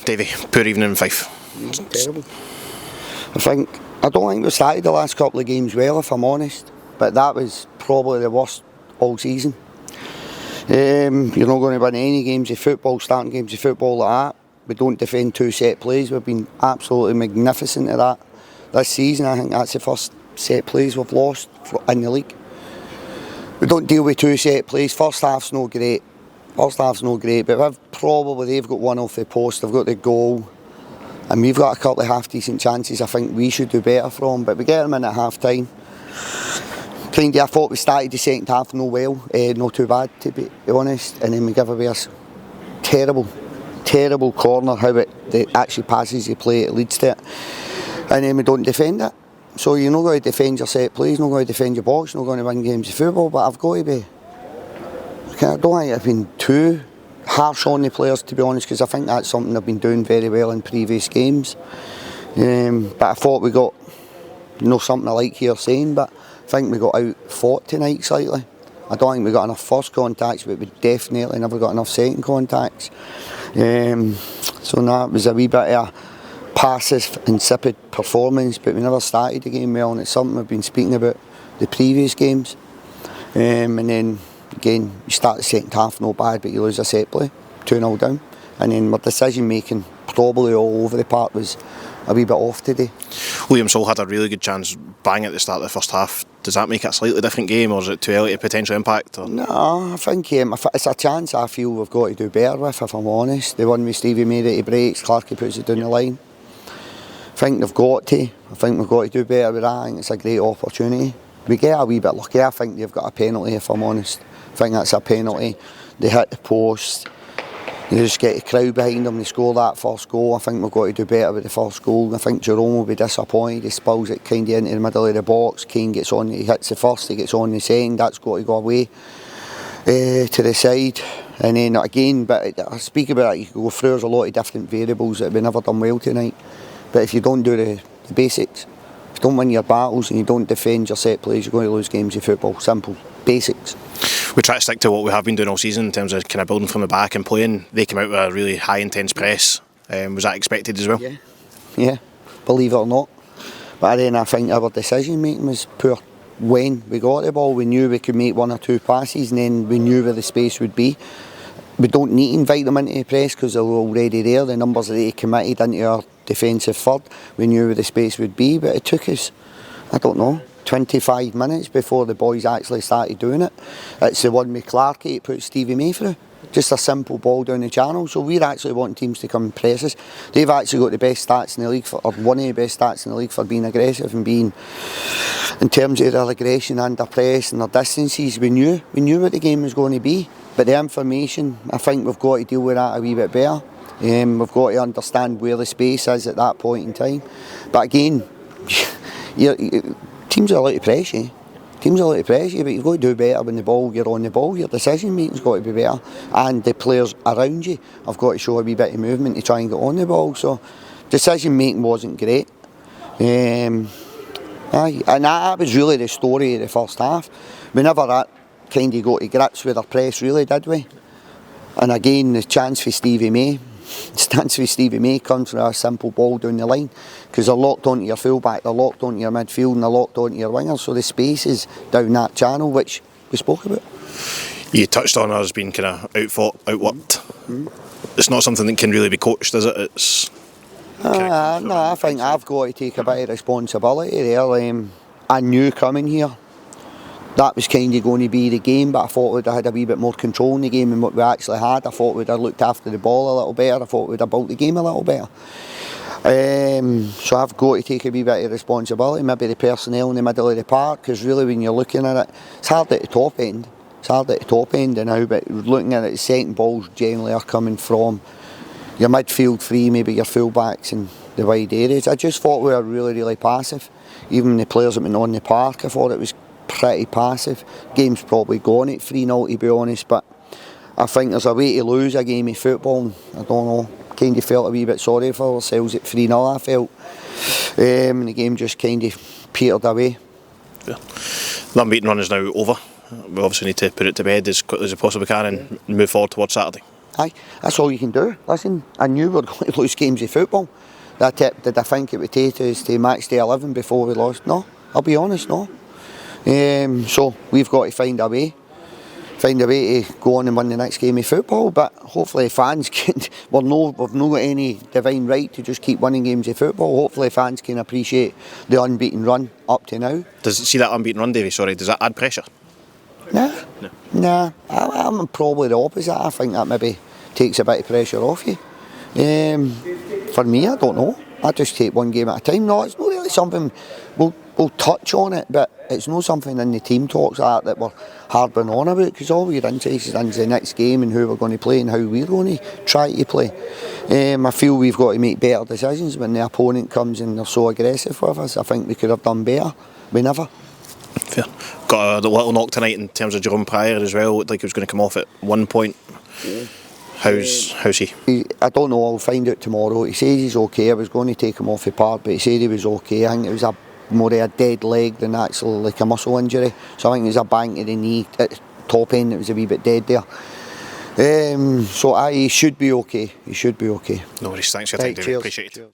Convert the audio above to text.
Davey, poor evening in Fife. Terrible. I don't think we started the last couple of games well, if I'm honest, but that was probably the worst all season. You're not going to win any games of football, starting games of football like that. We don't defend 2 set plays. We've been absolutely magnificent at that this season. I think that's the first set plays we've lost in the league. We don't deal with 2 set plays. First half's no great, but they've got one off the post, they've got the goal, and we've got a couple of half decent chances I think we should do better from, but we get them in at half time. I thought we started the second half not too bad to be honest, and then we give away a terrible corner, how it actually passes the play, it leads to it, and then we don't defend it. So you're not going to defend your set plays, you're not going to defend your box, you're not going to win games of football, but I've got to be, I don't think I've been too harsh on the players, to be honest, because I think that's something they've been doing very well in previous games. But I thought we got, something I like here saying, but I think we got out fought tonight slightly. I don't think we got enough first contacts, but we definitely never got enough second contacts. So that was a wee bit of a passive, insipid performance, but we never started the game well, and it's something we've been speaking about the previous games. And then again, you start the second half not bad, but you lose a set play, 2-0 down, and then my decision making probably all over the park was a wee bit off today. Liam Sol had a really good chance bang at the start of the first half. Does that make it a slightly different game, or is it too early to potential impact? Or? No, I think it's a chance I feel we've got to do better with, if I'm honest. The one with Stevie made it, he breaks, Clarkie puts it down the line. I think we've got to do better with that. I think it's a great opportunity. We get a wee bit lucky. I think they've got a penalty, if I'm honest. I think that's a penalty. They hit the post. You just get a crowd behind them. They score that first goal. I think we've got to do better with the first goal. I think Jerome will be disappointed. He spills it kind of into the middle of the box. Kane gets on. He hits the first. He gets on the second. That's got to go away to the side. And then again, but I speak about it. You can go through. There's a lot of different variables that we've never done well tonight. But if you don't do the basics, if you don't win your battles and you don't defend your set plays, you're going to lose games of football. Simple basics. We try to stick to what we have been doing all season in terms of kind of building from the back and playing. They came out with a really high intense press. Was that expected as well? Yeah, believe it or not. But then I think our decision making was poor. When we got the ball, we knew we could make 1 or 2 passes, and then we knew where the space would be. We don't need to invite them into the press because they're already there. The numbers that they committed into our defensive third, we knew where the space would be, but it took us, 25 minutes before the boys actually started doing it. It's the one with Clarkie that put Stevie May through. Just a simple ball down the channel. So we're actually wanting teams to come and press us. They've actually got the best stats in the league, or one of the best stats in the league for being aggressive and being, in terms of their aggression and their press and their distances. We knew what the game was going to be. But the information, I think we've got to deal with that a wee bit better. We've got to understand where the space is at that point in time. But again, teams are allowed to press you. But you've got to do better when you're on the ball. Your decision making's got to be better. And the players around you have got to show a wee bit of movement to try and get on the ball. So decision making wasn't great. And that was really the story of the first half. We never kind of got to grips with our press, really, did we? And again, the chance for Stevie May comes from a simple ball down the line, because they're locked onto your fullback, they're locked onto your midfield, and they're locked onto your wingers, so the space is down that channel, which we spoke about. You touched on us being kind of outfought, outworked. It's not something that can really be coached, is it? I think I've got to take a bit of responsibility there. I knew coming here that was kind of going to be the game, but I thought we'd have had a wee bit more control in the game than what we actually had. I thought we'd have looked after the ball a little better. I thought we'd have built the game a little better. So I've got to take a wee bit of responsibility, maybe the personnel in the middle of the park, because really when you're looking at it, it's hard at the top end. Now, but looking at it, the second balls generally are coming from your midfield three, maybe your full-backs and the wide areas. I just thought we were really, really passive. Even the players that went on the park, I thought it was pretty passive. Game's probably gone at 3-0, to be honest, but I think there's a way to lose a game of football. I don't know, kind of felt a wee bit sorry for ourselves at 3-0, I felt. And the game just kind of petered away. Yeah. The unbeaten run is now over. We obviously need to put it to bed as quickly as we possibly can and move forward towards Saturday. Aye, that's all you can do. Listen, I knew we were going to lose games of football. Did I think it would take us to match day 11 before we lost? No, I'll be honest, no. So we've got to find a way to go on and win the next game of football. But hopefully fans can. We've not got any divine right to just keep winning games of football. Hopefully fans can appreciate the unbeaten run up to now. See that unbeaten run, Davy? Sorry, does that add pressure? Nah. I'm probably the opposite. I think that maybe takes a bit of pressure off you. For me, I don't know. I just take one game at a time. No, it's not really something. We'll touch on it, but it's not something in the team talks that we're harping on about, because all we're interested in is the next game and who we're going to play and how we're going to try to play. I feel we've got to make better decisions when the opponent comes and they're so aggressive with us. I think we could have done better. We never. Fair. Got a little knock tonight in terms of Jerome Pryor as well. Looked like he was going to come off at one point. Yeah. How's he? I don't know, I'll find out tomorrow. He says he's okay. I was going to take him off the park, but he said he was okay. I think it was more of a dead leg than actually like a muscle injury. So I think it was a bang to the knee at the top end. It was a wee bit dead there. So he should be okay. He should be okay. No worries. Thanks for your time, David. Appreciate it.